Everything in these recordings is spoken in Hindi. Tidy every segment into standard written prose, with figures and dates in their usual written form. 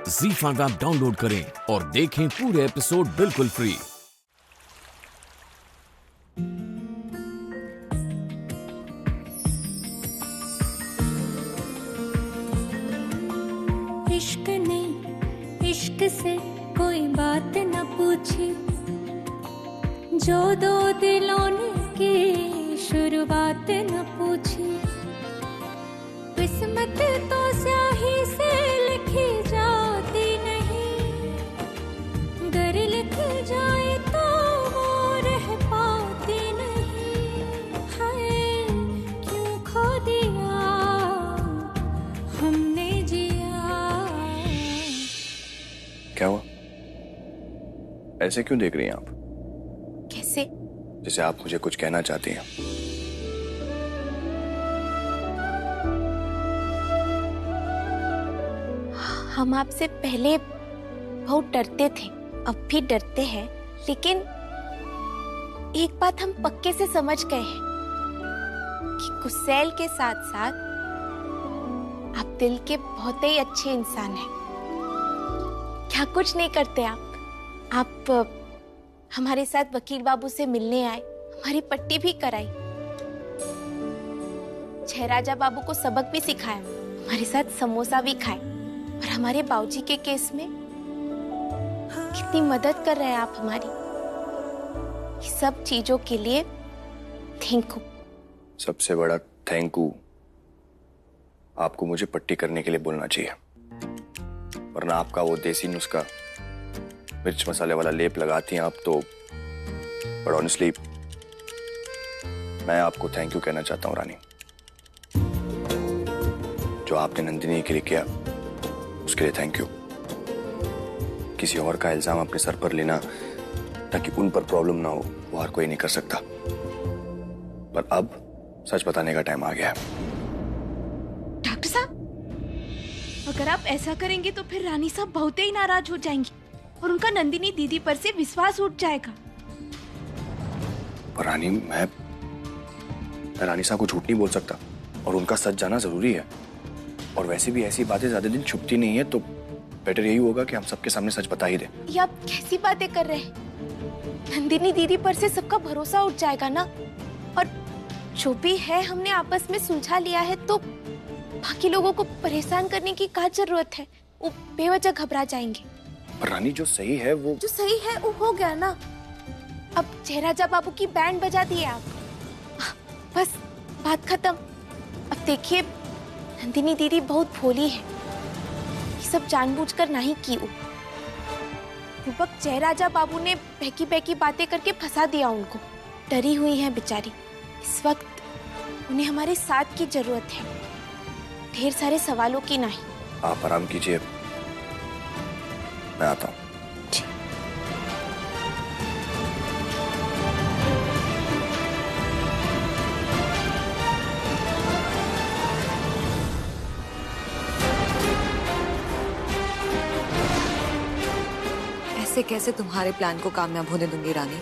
ZEE5 ऐप डाउनलोड करें और देखें पूरे एपिसोड बिल्कुल फ्री। इश्क ने इश्क से कोई बात न पूछी, जो दो दिलों ने की शुरुआत न पूछी। किस्मत तो स्याही से लिखी जाती नहीं, गर लिख जाए तो वो रह पाती नहीं। हाय क्यों खो दिया हमने जिया। क्या हुआ? ऐसे क्यों देख रही हैं आप? कैसे? जैसे आप मुझे कुछ कहना चाहती हैं। हम आपसे पहले बहुत डरते थे, अब भी डरते हैं, लेकिन एक बात हम पक्के से समझ गए हैं कि कुसैल के साथ साथ आप दिल के बहुत ही अच्छे इंसान हैं। क्या कुछ नहीं करते आप हमारे साथ वकील बाबू से मिलने आए, हमारी पट्टी भी कराई, छहराजा बाबू को सबक भी सिखाया, हमारे साथ समोसा भी खाए, और हमारे बाबूजी के केस में कितनी मदद कर रहे हैं आप हमारी। ये सब चीजों के लिए थैंक यू। सबसे बड़ा थैंक यू आपको मुझे पट्टी करने के लिए बोलना चाहिए, वरना आपका वो देसी नुस्खा मिर्च मसाले वाला लेप लगाती हैं आप तो। बट ऑनेस्टली मैं आपको थैंक यू कहना चाहता हूँ रानी। जो आपने नंदिनी के लिए किया उसके लिए थैंक यू। किसी और का इल्जाम अपने सर पर लेना ताकि उन पर प्रॉब्लम ना हो, वो हर कोई नहीं कर सकता। पर अब सच बताने का टाइम आ गया है। डॉक्टर साहब, अगर आप ऐसा करेंगे तो फिर रानी साहब बहुत ही नाराज हो जाएंगी और उनका नंदिनी दीदी पर से विश्वास उठ जाएगा। पर रानी, मैं रानी साहब को झूठ नहीं बोल सकता और उनका सच जाना जरूरी है। और वैसे भी ऐसी बातें ज्यादा दिन छुपती नहीं है, तो बेटर यही होगा कि हम सबके सामने सच बता ही दें। ये आप कैसी बातें कर रहे हैं? नंदिनी दीदी पर से सबका भरोसा उठ जाएगा ना, और जो भी है हमने आपस में सुलझा लिया है, तो बाकी लोगों को परेशान करने की क्या जरूरत है? वो बेवजह घबरा जाएंगे। पर रानी, जो सही है वो हो गया ना। अब छहराजा बाबू की बैंड बजा दिए आप, बस बात खत्म। अब देखिए, नंदिनी दीदी बहुत भोली है, ये सब जानबूझकर नहीं की। छहराजा बाबू ने बहकी बहकी बातें करके फंसा दिया उनको। डरी हुई है बेचारी। इस वक्त उन्हें हमारे साथ की जरूरत है, ढेर सारे सवालों की नहीं। आप आराम कीजिए, मैं आता हूँ। ऐसे कैसे तुम्हारे प्लान को कामयाब होने दूंगी रानी?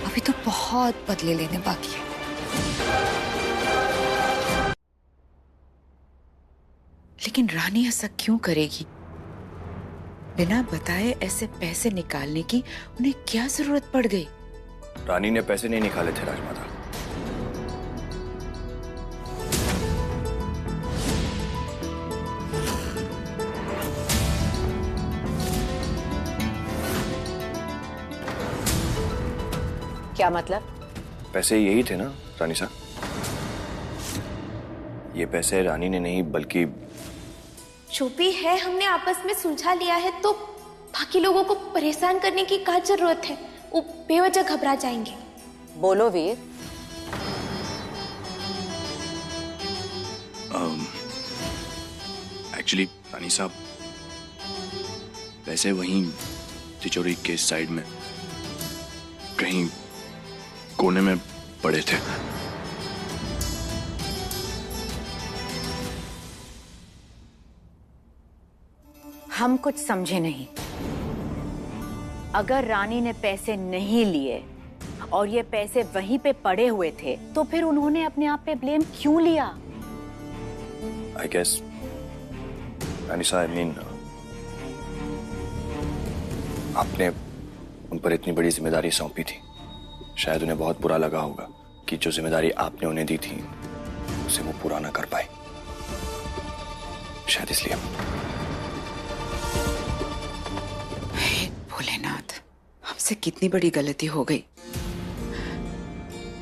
अभी तो बहुत बदले लेने बाकी है। लेकिन रानी ऐसा क्यों करेगी? बिना बताए ऐसे पैसे निकालने की उन्हें क्या जरूरत पड़ गई? रानी ने पैसे नहीं निकाले थे राजमाता। क्या मतलब? पैसे यही थे ना रानी साहब। ये पैसे रानी ने नहीं बल्कि जो भी है हमने आपस में सुलझा लिया है, तो बाकी लोगों को परेशान करने की क्या जरूरत है? वो बेवजह घबरा जाएंगे। बोलो वीर। एक्चुअली रानी साहब, पैसे वहीं तिजोरी के साइड में कहीं कोने में पड़े थे। हम कुछ समझे नहीं। अगर रानी ने पैसे नहीं लिए और ये पैसे वहीं पे पड़े हुए थे, तो फिर उन्होंने अपने आप पे ब्लेम क्यों लिया? I guess, Anisa, I mean, आपने उन पर इतनी बड़ी जिम्मेदारी सौंपी थी, शायद उन्हें बहुत बुरा लगा होगा कि जो जिम्मेदारी आपने उन्हें दी थी उसे वो पूरा ना कर पाए, शायद इसलिए। हे भोलेनाथ, हमसे कितनी बड़ी गलती हो गई।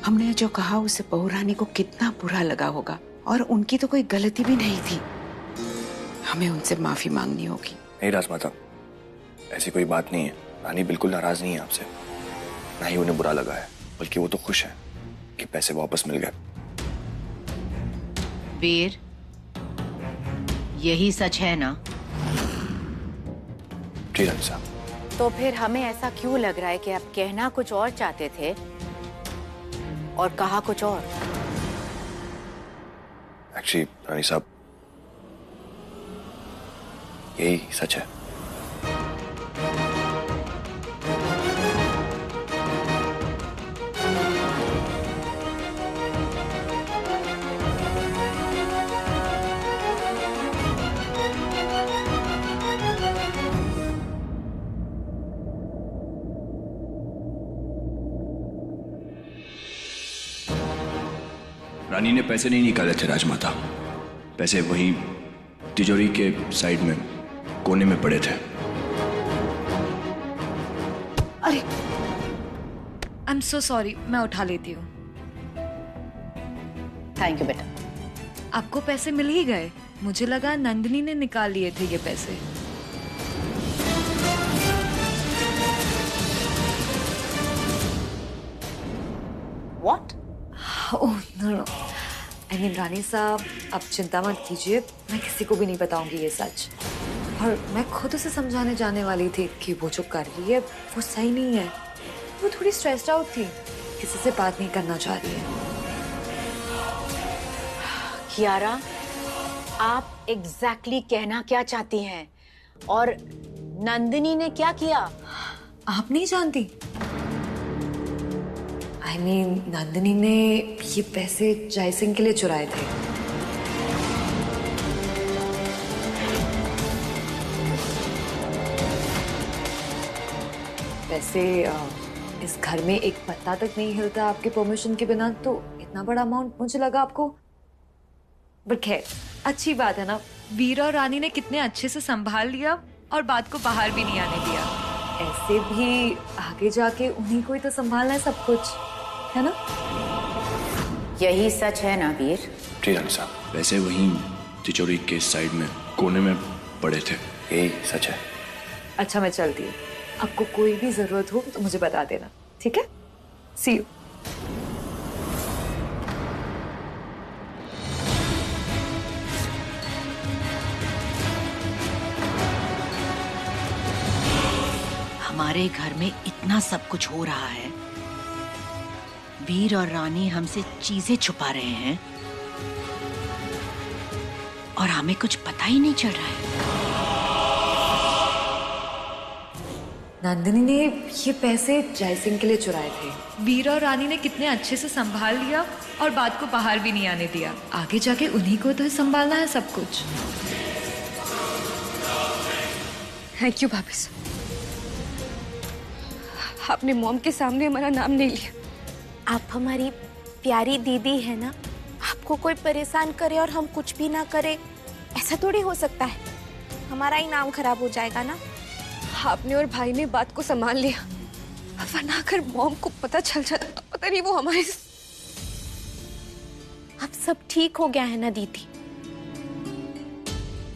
हमने जो कहा उसे बहू रानी को कितना बुरा लगा होगा, और उनकी तो कोई गलती भी नहीं थी। हमें उनसे माफी मांगनी होगी। नहीं राजमाता, ऐसी कोई बात नहीं है। रानी बिल्कुल नाराज नहीं है आपसे, ना ही उन्हें बुरा लगा है, बल्कि वो तो खुश है कि पैसे वापस मिल गए। वीर, यही सच है ना? जी रानी साहब। तो फिर हमें ऐसा क्यों लग रहा है कि आप कहना कुछ और चाहते थे और कहा कुछ और? एक्चुअली रानी साहब, यही सच है। रानी ने पैसे नहीं निकाले थे राजमाता। पैसे वहीं तिजोरी के साइड में कोने में पड़े थे। अरे आई एम सो सॉरी, मैं उठा लेती हूँ। थैंक यू बेटा। आपको पैसे मिल ही गए? मुझे लगा नंदिनी ने निकाल लिए थे ये पैसे। What? Oh no, I mean रानी साहब, आप चिंता मत कीजिए, मैं किसी को भी नहीं बताऊंगी ये सच। और मैं खुद उसे समझाने जाने वाली थी कि वो जो कर रही है वो सही नहीं है। वो थोड़ी स्ट्रेस्ड आउट थी, किसी से बात नहीं करना चाह रही है। कियारा, आप एग्जैक्टली कहना क्या चाहती हैं? और नंदिनी ने क्या किया? आप नहीं जानती? आई मीन नंदिनी ने ये पैसे जय सिंह के लिए चुराए थे। वैसे इस घर में एक पत्ता तक नहीं हिलता आपके परमिशन के बिना, तो इतना बड़ा अमाउंट मुझे लगा आपको। बट खैर, अच्छी बात है ना। वीर और रानी ने कितने अच्छे से संभाल लिया और बात को बाहर भी नहीं आने दिया। ऐसे भी आगे जाके उन्हीं को ही तो संभालना है सब कुछ, है ना? यही सच है ना वीर? जी रानी साहब। पैसे वहीं तिजोरी के साइड में कोने में पड़े थे। यही सच है। अच्छा, मैं चलती हूँ। आपको कोई भी जरूरत हो तो मुझे बता देना, ठीक है? सी यू। हमारे घर में इतना सब कुछ हो रहा है, वीर और रानी हमसे चीजें छुपा रहे हैं और हमें कुछ पता ही नहीं चल रहा है। नंदिनी ने ये पैसे जय सिंह के लिए चुराए थे। वीर और रानी ने कितने अच्छे से संभाल लिया और बात को बाहर भी नहीं आने दिया। आगे जाके उन्हीं को तो संभालना है सब कुछ। थैंक यू भाभी साहब, आपने मॉम के सामने हमारा नाम नहीं लिया। आप हमारी प्यारी दीदी है ना, आपको कोई परेशान करे और हम कुछ भी ना करे, ऐसा थोड़ी हो सकता है। हमारा ही नाम खराब हो जाएगा ना। आपने और भाई ने बात को संभाल लिया, वरना अगर मॉम को पता चल जाता तो पता नहीं वो हमारे। अब सब ठीक हो गया है ना दीदी,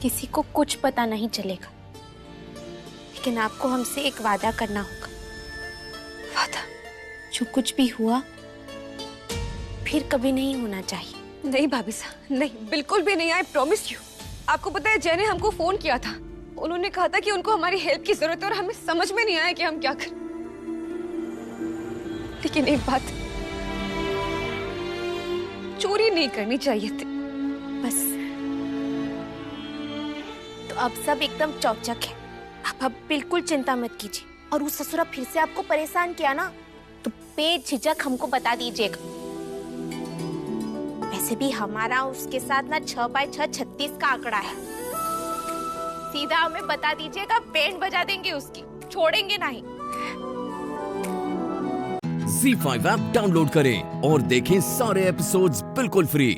किसी को कुछ पता नहीं चलेगा। लेकिन आपको हमसे एक वादा करना होगा। वादा? जो कुछ भी हुआ फिर कभी नहीं होना चाहिए। नहीं भाभी साहब, नहीं, बिल्कुल भी नहीं। I promise you. आपको पता है जय ने हमको फोन किया था, उन्होंने कहा था कि उनको हमारी हेल्प की जरूरत है और हमें समझ में नहीं आया कि हम क्या करें। लेकिन एक बात, चोरी नहीं करनी चाहिए थी बस। तो अब सब एकदम चौचक है। आप अब बिल्कुल चिंता मत कीजिए। और उस ससुरा फिर से आपको परेशान किया ना, तो बेझिझक हमको बता दीजिएगा। वैसे भी हमारा उसके साथ ना 6x6 36 का आंकड़ा है। सीधा हमें बता दीजिएगा, बैंड बजा देंगे उसकी। छोड़ेंगे नहीं। ZEE5 ऐप डाउनलोड करें और देखें सारे एपिसोड्स बिल्कुल फ्री।